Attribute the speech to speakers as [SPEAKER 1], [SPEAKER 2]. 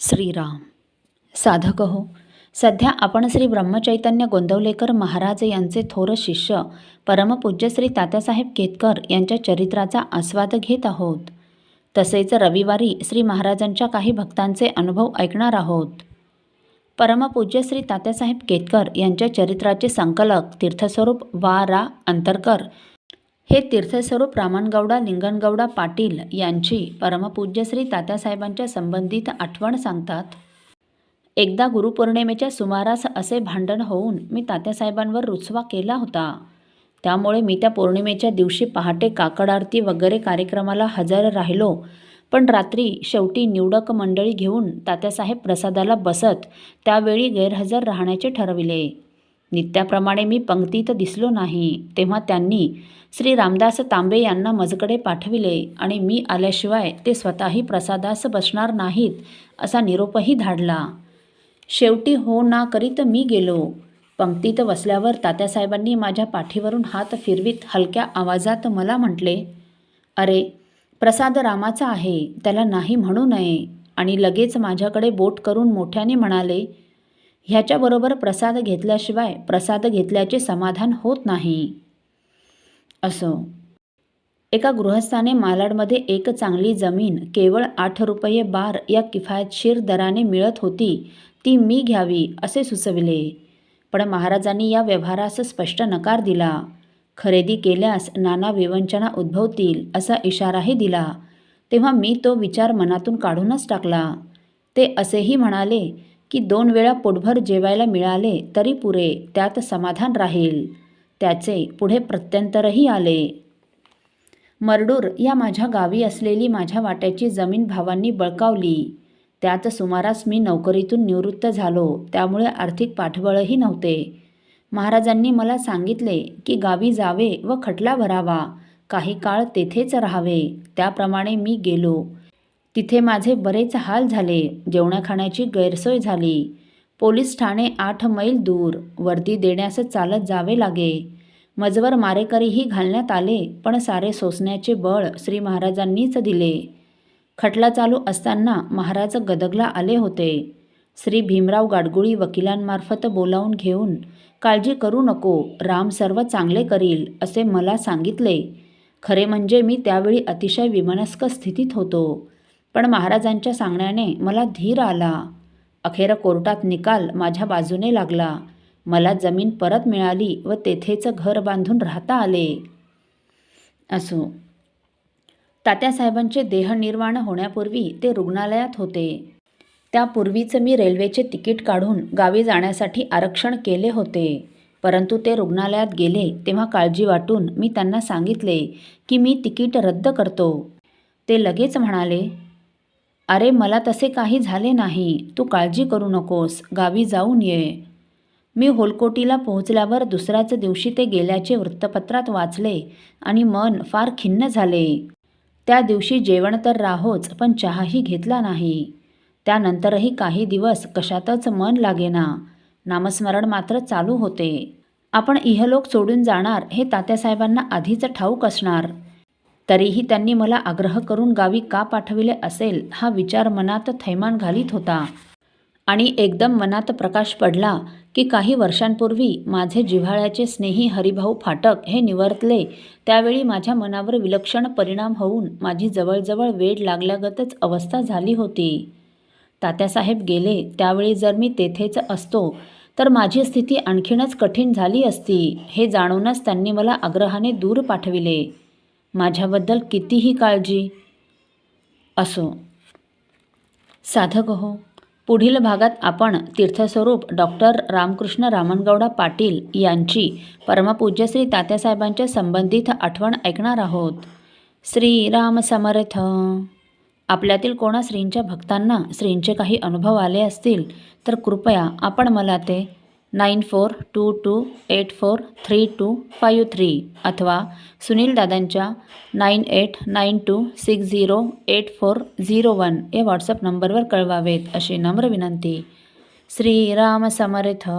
[SPEAKER 1] श्रीराम. साधक हो, सध्या आपण श्री ब्रह्मचैतन्य गोंदवलेकर महाराज यांचे थोर शिष्य परमपूज्य श्री तात्यासाहेब केतकर यांच्या चरित्राचा आस्वाद घेत आहोत. तसेच रविवारी श्री महाराजांच्या काही भक्तांचे अनुभव ऐकणार आहोत. परमपूज्य श्री तात्यासाहेब केतकर यांच्या चरित्राचे संकलक तीर्थस्वरूप वा रा अंतरकर हे तीर्थस्वरूप रामनगौडा लिंगनगौडा पाटील यांची परमपूज्य श्री तात्यासाहेबांच्या संबंधित आठवण सांगतात. एकदा गुरुपौर्णिमेच्या सुमारास असे भांडण होऊन मी तात्यासाहेबांवर रुसवा केला होता. त्यामुळे मी त्या पौर्णिमेच्या दिवशी पहाटे काकड आरती वगैरे कार्यक्रमाला हजर राहिलो, पण रात्री शेवटी निवडक मंडळी घेऊन तात्यासाहेब प्रसादाला बसत त्यावेळी गैरहजर राहण्याचे ठरविले. नित्याप्रमाणे मी पंक्तीत दिसलो नाही, तेव्हा त्यांनी श्री रामदास तांबे यांना मजकडे पाठविले आणि मी आल्याशिवाय ते स्वतःही प्रसादास बसणार नाहीत असा निरोपही धाडला. शेवटी हो ना करीत मी गेलो. पंक्तीत बसल्यावर तात्यासाहेबांनी माझ्या पाठीवरून हात फिरवीत हलक्या आवाजात मला म्हटले, "अरे, प्रसाद रामाचा आहे, त्याला नाही म्हणू नये." आणि लगेच माझ्याकडे बोट करून मोठ्याने म्हणाले, "ह्याच्याबरोबर प्रसाद घेतल्याशिवाय प्रसाद घेतल्याचे समाधान होत नाही." असो. एका गृहस्थाने मालाडमध्ये एक चांगली जमीन केवळ 8 रुपये बार या किफायतशीर दराने मिळत होती, ती मी घ्यावी असे सुचविले. पण महाराजांनी या व्यवहारास स्पष्ट नकार दिला. खरेदी केल्यास नाना विवंचना उद्भवतील असा इशाराही दिला. तेव्हा मी तो विचार मनातून काढूनच टाकला. ते असेही म्हणाले की 2 वेळा पोटभर जेवायला मिळाले तरी पुरे, त्यात समाधान राहील. त्याचे पुढे प्रत्यंतरही आले. मरडूर या माझ्या गावी असलेली माझ्या वाट्याची जमीन भावांनी बळकावली. त्यात सुमारास मी नोकरीतून निवृत्त झालो, त्यामुळे आर्थिक पाठबळही नव्हते. महाराजांनी मला सांगितले की गावी जावे व खटला भरावा, काही काळ तेथेच राहावे. त्याप्रमाणे मी गेलो. तिथे माझे बरेच हाल झाले. जेवणाखाण्याची गैरसोय झाली. पोलीस ठाणे 8 मैल दूर. वर्दी देण्यास चालत जावे लागे. मजवर मारेकरीही घालण्यात आले, पण सारे सोसण्याचे बळ श्री महाराजांनीच दिले. खटला चालू असताना महाराज गदगला आले होते. श्री भीमराव गाडगुळी वकिलांमार्फत बोलावून घेऊन, "काळजी करू नको, राम सर्व चांगले करील," असे मला सांगितले. खरे म्हणजे मी त्यावेळी अतिशय विमनस्क स्थितीत होतो, पण महाराजांच्या सांगण्याने मला धीर आला. अखेर कोर्टात निकाल माझ्या बाजूने लागला. मला जमीन परत मिळाली व तेथेच घर बांधून राहता आले. असो. तात्यासाहेबांचे देहनिर्वाण होण्यापूर्वी ते रुग्णालयात होते. त्यापूर्वीच मी रेल्वेचे तिकीट काढून गावी जाण्यासाठी आरक्षण केले होते. परंतु ते रुग्णालयात गेले तेव्हा काळजी वाटून मी त्यांना सांगितले की मी तिकीट रद्द करतो. ते लगेच म्हणाले, "अरे, मला तसे काही झाले नाही, तू काळजी करू नकोस, गावी जाऊन ये." मी होलकोटीला पोहोचल्यावर दुसऱ्याच दिवशी ते गेल्याचे वृत्तपत्रात वाचले आणि मन फार खिन्न झाले. त्या दिवशी जेवण तर राहोच, पण चहाही घेतला नाही. त्यानंतरही काही दिवस कशातच मन लागेना. नामस्मरण मात्र चालू होते. आपण इहलोक सोडून जाणार हे तात्यासाहेबांना आधीच ठाऊक असणार. तरीही त्यांनी मला आग्रह करून गावी का पाठविले असेल हा विचार मनात थैमान घालीत होता. आणि एकदम मनात प्रकाश पडला की काही वर्षांपूर्वी माझे जिव्हाळ्याचे स्नेही हरिभाऊ फाटक हे निवर्तले, त्यावेळी माझ्या मनावर विलक्षण परिणाम होऊन माझी जवळजवळ वेड लागल्यागतच अवस्था झाली होती. तात्यासाहेब गेले त्यावेळी जर मी तेथेच असतो तर माझी स्थिती आणखीनच कठीण झाली असती. हे जाणूनच त्यांनी मला आग्रहाने दूर पाठविले. माझ्याबद्दल कितीही काळजी. असो. साधक हो, पुढील भागात आपण तीर्थस्वरूप डॉक्टर रामकृष्ण रामनगौडा पाटील यांची परमपूज्य श्री तात्यासाहेबांच्या संबंधित आठवण ऐकणार आहोत. श्रीराम समर्थ. आपल्यातील कोणा श्रींच्या भक्तांना श्रींचे काही अनुभव आले असतील तर कृपया आपण मला ते 9422843253 अथवा सुनील दादांच्या 9892608401 या व्हॉट्सअप नंबरवर कळवावेत अशी नम्र विनंती. श्रीराम समर्थ.